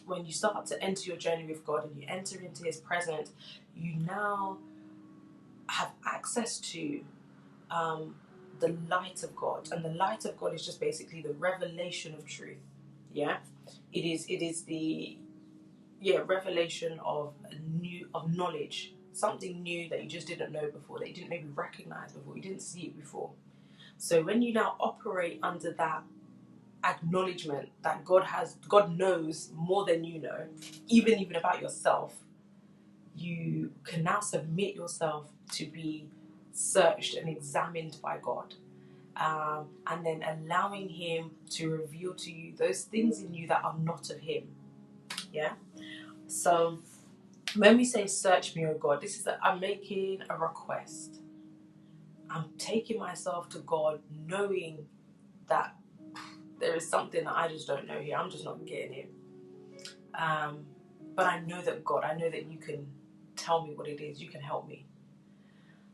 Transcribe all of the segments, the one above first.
when you start to enter your journey with God and you enter into His presence, you now have access to the light of God, and the light of God is just basically the revelation of truth. Yeah, it is the revelation of knowledge, something new that you just didn't know before, that you didn't maybe recognize before, you didn't see it before. So when you now operate under that acknowledgement that God knows more than you know, even about yourself, you can now submit yourself to be searched and examined by God, and then allowing Him to reveal to you those things in you that are not of Him. Yeah. So when we say search me, O God, this is that I'm making a request. I'm taking myself to God, knowing that there is something that I just don't know here. I'm just not getting it. But I know that God, I know that you can tell me what it is. You can help me.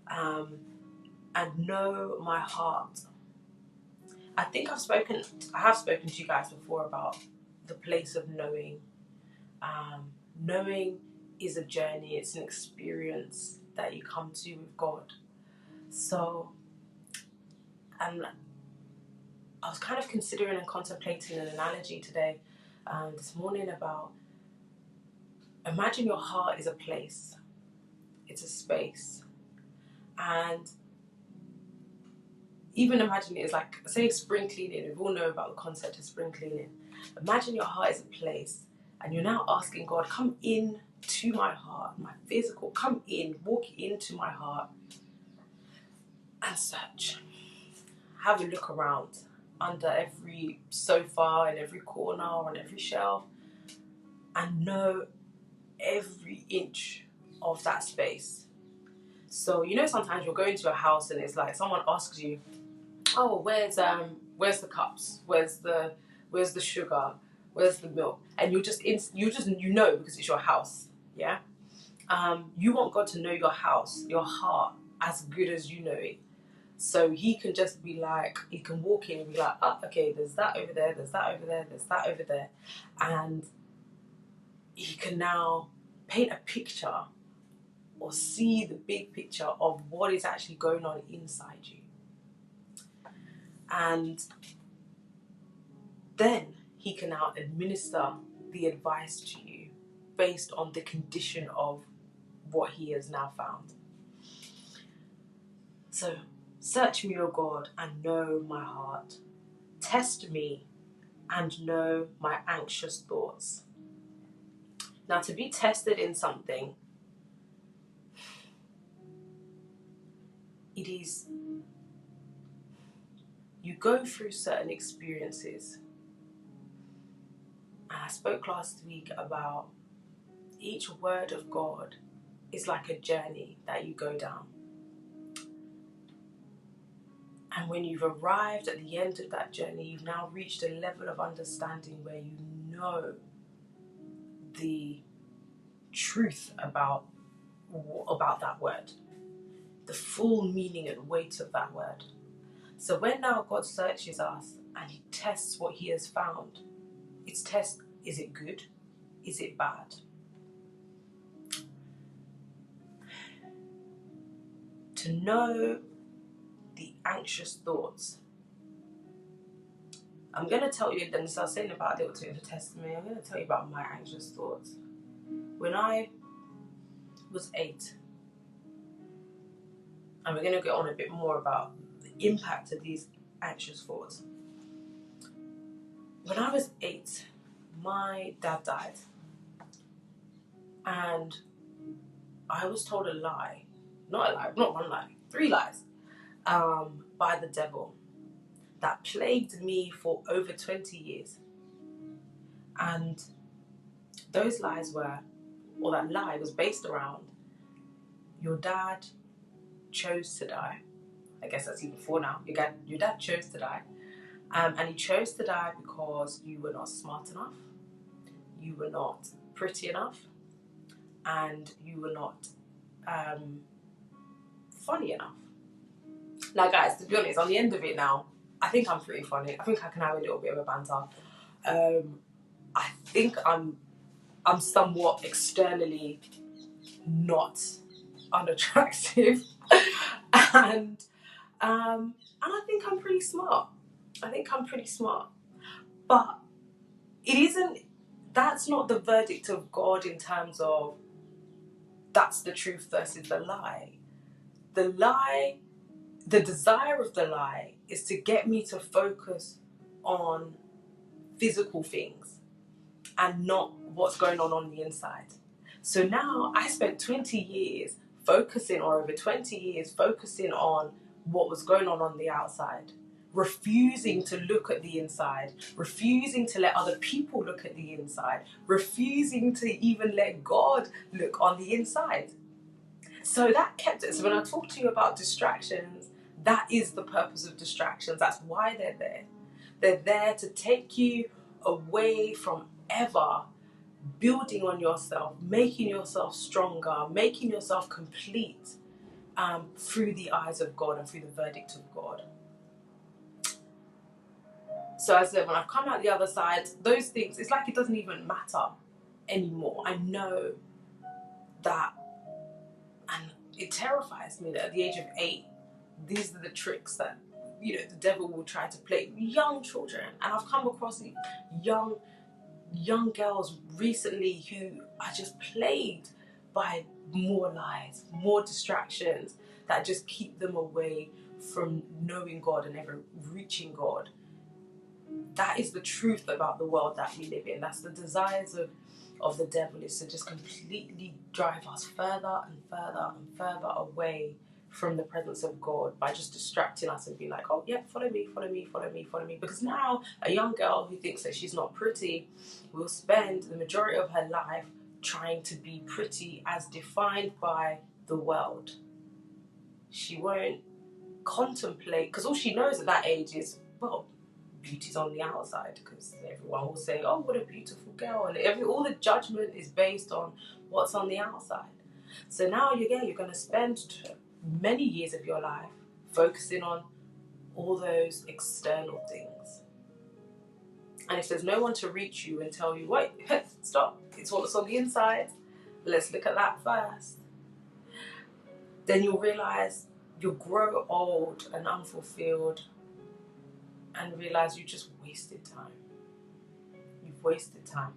And know my heart. I think I have spoken to you guys before about the place of knowing. Knowing is a journey. It's an experience that you come to with God. So, and I was kind of considering and contemplating an analogy today, this morning, about imagine your heart is a place. It's a space. And even imagine it as like, say, spring cleaning. We all know about the concept of spring cleaning. Imagine your heart is a place, and you're now asking God, come in to my heart, my physical, come in, walk into my heart and search. Have a look around under every sofa and every corner on every shelf, and know every inch of that space. So, you know, sometimes you'll go into a house and it's like someone asks you, oh, where's the cups? Where's the sugar? Where's the milk? And you know, because it's your house. Yeah. You want God to know your house, your heart, as good as you know it. So He can just be like, He can walk in and be like, oh, okay, there's that over there, there's that over there, there's that over there, and He can now paint a picture or see the big picture of what is actually going on inside you. And then He can now administer the advice to you based on the condition of what He has now found. So, search me, O God, and know my heart. Test me and know my anxious thoughts. Now, to be tested in something, it is, you go through certain experiences. And I spoke last week about each word of God is like a journey that you go down. And when you've arrived at the end of that journey, you've now reached a level of understanding where you know the truth about that word, the full meaning and weight of that word. So when now God searches us and He tests what He has found, it's test, is it good? Is it bad? To know the anxious thoughts. I'm going to tell you, then so I was saying about a little bit of a testimony, I'm going to tell you about my anxious thoughts. When I was 8, and we're going to get on a bit more about the impact of these anxious thoughts. When I was 8, my dad died. And I was told a lie, not one lie, 3 lies, by the devil that plagued me for over 20 years. And those lies were, or that lie was based around, your dad chose to die. I guess that's even before now. Your dad chose to die. And he chose to die because you were not smart enough, you were not pretty enough, and you were not funny enough. Now, guys, to be honest, on the end of it now, I think I'm pretty funny. I think I can have a little bit of a banter. I think I'm I'm somewhat externally not unattractive, and I think I'm pretty smart. But it isn't. That's not the verdict of God in terms of that's the truth versus the lie. The lie, the desire of the lie, is to get me to focus on physical things and not what's going on the inside. So now I spent 20 years focusing, or over 20 years focusing on what was going on the outside, refusing to look at the inside, refusing to let other people look at the inside, refusing to even let God look on the inside. So that kept it. So when I talk to you about distractions, that is the purpose of distractions. That's why they're there. They're there to take you away from ever building on yourself, making yourself stronger, making yourself complete through the eyes of God and through the verdict of God. So as I said, when I've come out the other side, those things, it's like it doesn't even matter anymore. I know that, and it terrifies me that at the age of 8, these are the tricks that, the devil will try to play young children. And I've come across young girls recently who are just plagued by more lies, more distractions that just keep them away from knowing God and ever reaching God. That is the truth about the world that we live in. That's the desires of the devil, is to just completely drive us further and further and further away from the presence of God by just distracting us and being like, oh yeah, follow me, follow me, follow me, follow me. Because now a young girl who thinks that she's not pretty will spend the majority of her life trying to be pretty as defined by the world. She won't contemplate, because all she knows at that age is, well, beauty's on the outside, because everyone will say, oh, what a beautiful girl, and all the judgment is based on what's on the outside. So now you're going to spend many years of your life focusing on all those external things. And if there's no one to reach you and tell you, wait, stop, it's what's on the inside, let's look at that first, then you'll realize you'll grow old and unfulfilled and realize you just wasted time. You've wasted time.